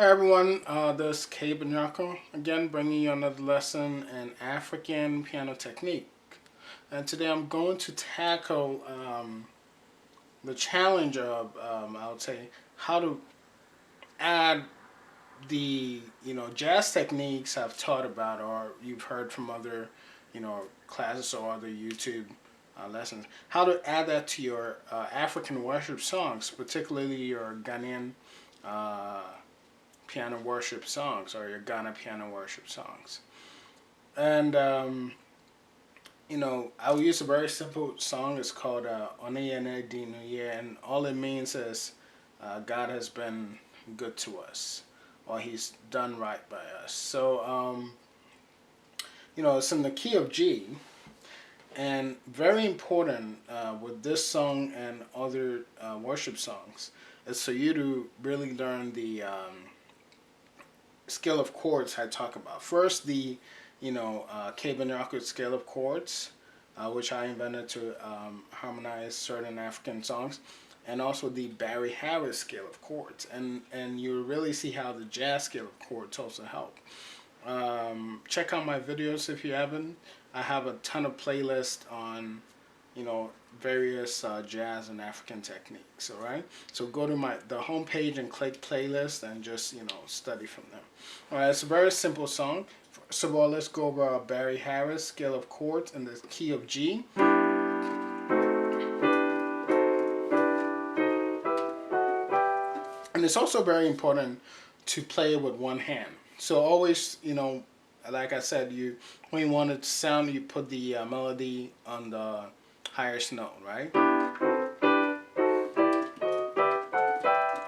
Hi everyone, this is K Banyako, again bringing you another lesson in African piano technique. And today I'm going to tackle the challenge of, I would say, how to add the, jazz techniques I've taught about or you've heard from other, classes or other YouTube lessons. How to add that to your African worship songs, particularly your Ghanaian uh, piano worship songs or your Ghana piano worship songs. And, I'll use a very simple song. It's called Oneyene Dinuye, and all it means is God has been good to us, or He's done right by us. So, it's in the key of G, and very important with this song and other worship songs is for you to really learn the scale of chords I talk about. First, the Caban record scale of chords, which I invented to harmonize certain African songs, and also the Barry Harris scale of chords, and you really see how the jazz scale of chords also help. Check out my videos if you haven't. I have a ton of playlists on various jazz and African techniques. All right, so go to the homepage and click playlist and just study from them. All right, it's a very simple song. First of all, let's go over Barry Harris scale of chords in the key of G. And it's also very important to play it with one hand. So always, like I said, when you want it to sound, you put the melody on the highest note, right?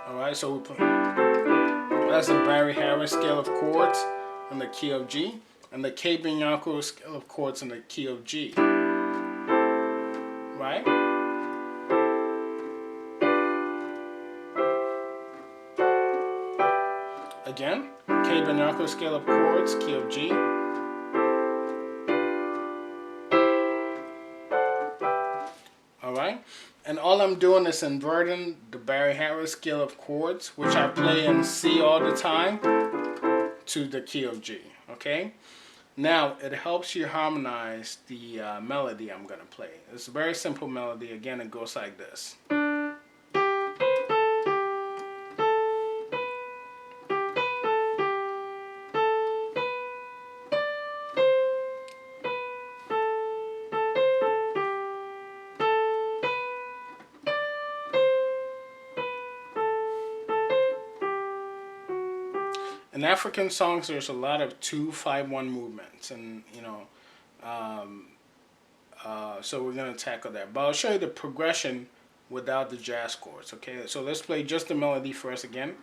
All right, so that's the Barry Harris scale of chords in the key of G, and the K Banyako scale of chords in the key of G, right? Again, K Banyako scale of chords, key of G. Alright? And all I'm doing is inverting the Barry Harris scale of chords, which I play in C all the time, to the key of G. Okay? Now, it helps you harmonize the melody I'm going to play. It's a very simple melody. Again, it goes like this. In African songs, there's a lot of 2-5-1 movements, and so we're gonna tackle that. But I'll show you the progression without the jazz chords. Okay, so let's play just the melody first again.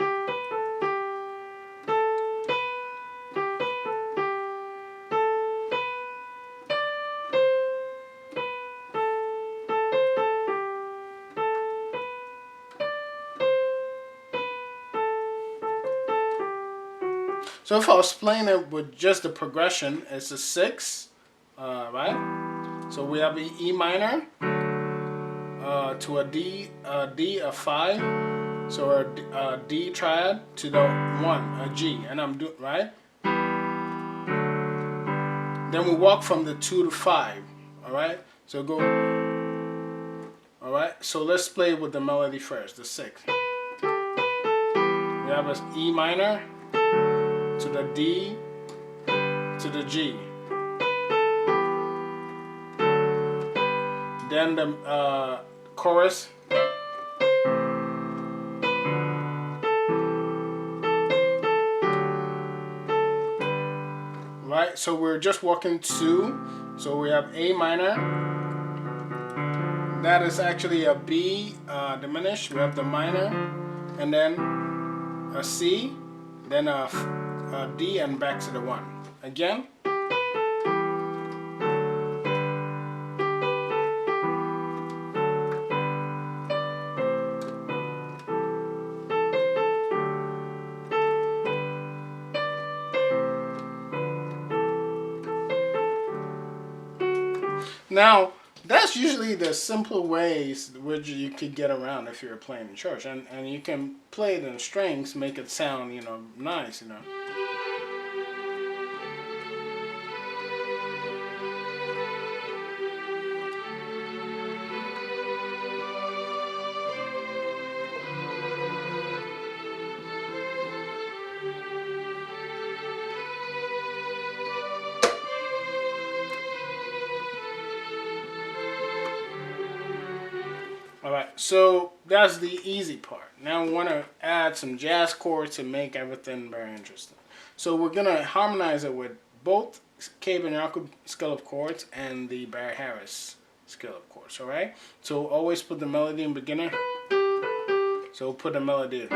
So if I was playing it with just the progression, it's a 6, right? So we have an E minor to a D, a 5, so a D triad to the 1, a G, and I'm doing right. Then we walk from the 2 to 5, all right? So go, all right? So let's play with the melody first, the 6. We have an E minor to the D to the G. Then the chorus. Right, so we're just walking 2. So we have A minor. That is actually a B diminished. We have the minor, and then a C, then a D, and back to the 1. Again. Now, that's usually the simple ways which you could get around if you're playing in church, and you can play it in strings, make it sound nice. All right, so that's the easy part. Now we want to add some jazz chords to make everything very interesting. So we're gonna harmonize it with both Cabe and Yaku scale of chords and the Barry Harris scale of chords. All right. So always put the melody in beginner. So we'll put the melody.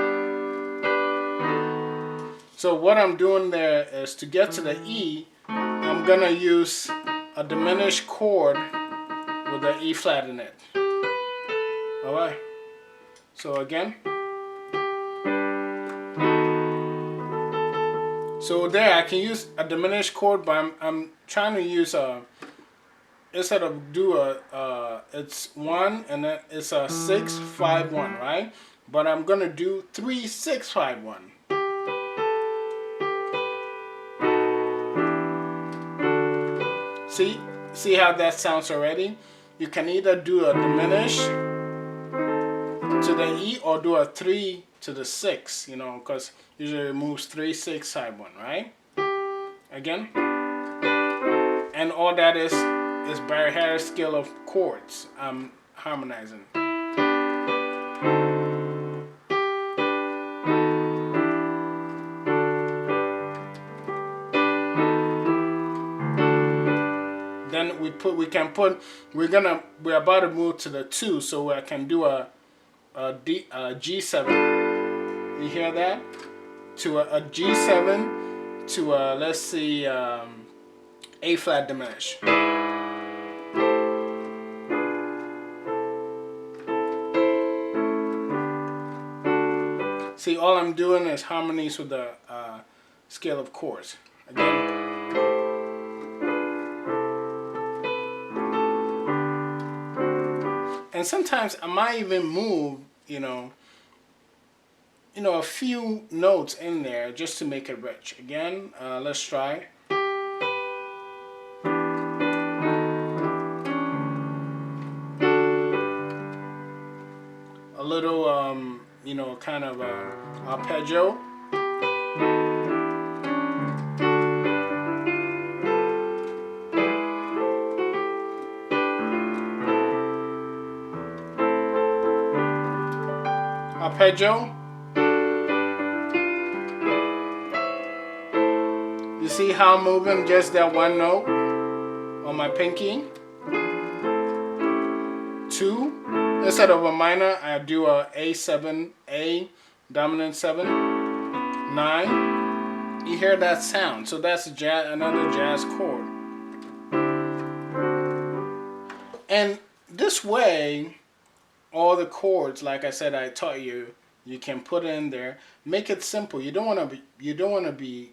So what I'm doing there is to get to the E, I'm gonna use a diminished chord with the E flat in it. All right. So again. So there, I can use a diminished chord, but I'm trying to use instead of do it's 1 and then it's a 6 5 1, right? But I'm gonna do 3 6 5 1. See how that sounds already? You can either do a diminish to the E or do a 3 to the 6, because usually it moves 3 6 5 1, right? Again. And all that is Barry Harris scale of chords. I'm harmonizing. Then we're about to move to the 2, so I can do a G7. You hear that? To a G7 to let's see, A flat diminished. See, all I'm doing is harmonies with the scale of chords. Again. And sometimes I might even move, a few notes in there just to make it rich. Again, let's try. A little, kind of arpeggio. Arpeggio. You see how I'm moving just that one note on my pinky? 2. Instead of a minor, I do a A7, A, dominant 7, 9. You hear that sound? So that's another jazz chord. And this way, all the chords, like I said, I taught you, you can put in there. Make it simple. You don't want to be,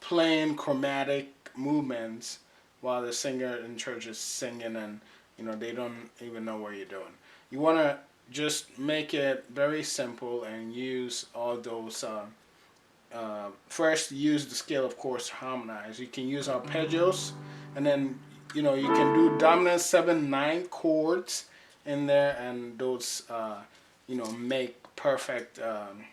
playing chromatic movements while the singer in church is singing and they don't even know what you're doing. You want to just make it very simple and use all those. First, use the scale of chords to harmonize. You can use arpeggios, and then you can do dominant 7 9 chords in there, and those make perfect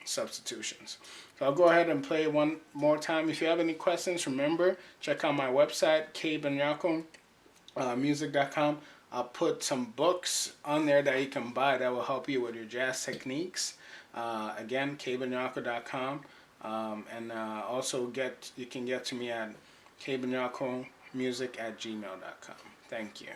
substitutions. So I'll go ahead and play it one more time. If you have any questions, remember, check out my website, cabeandyaku.music.com. I'll put some books on there that you can buy that will help you with your jazz techniques. Again, cabeandyaku.com. And also you can get to me at cabeandyaku music@gmail.com. Thank you.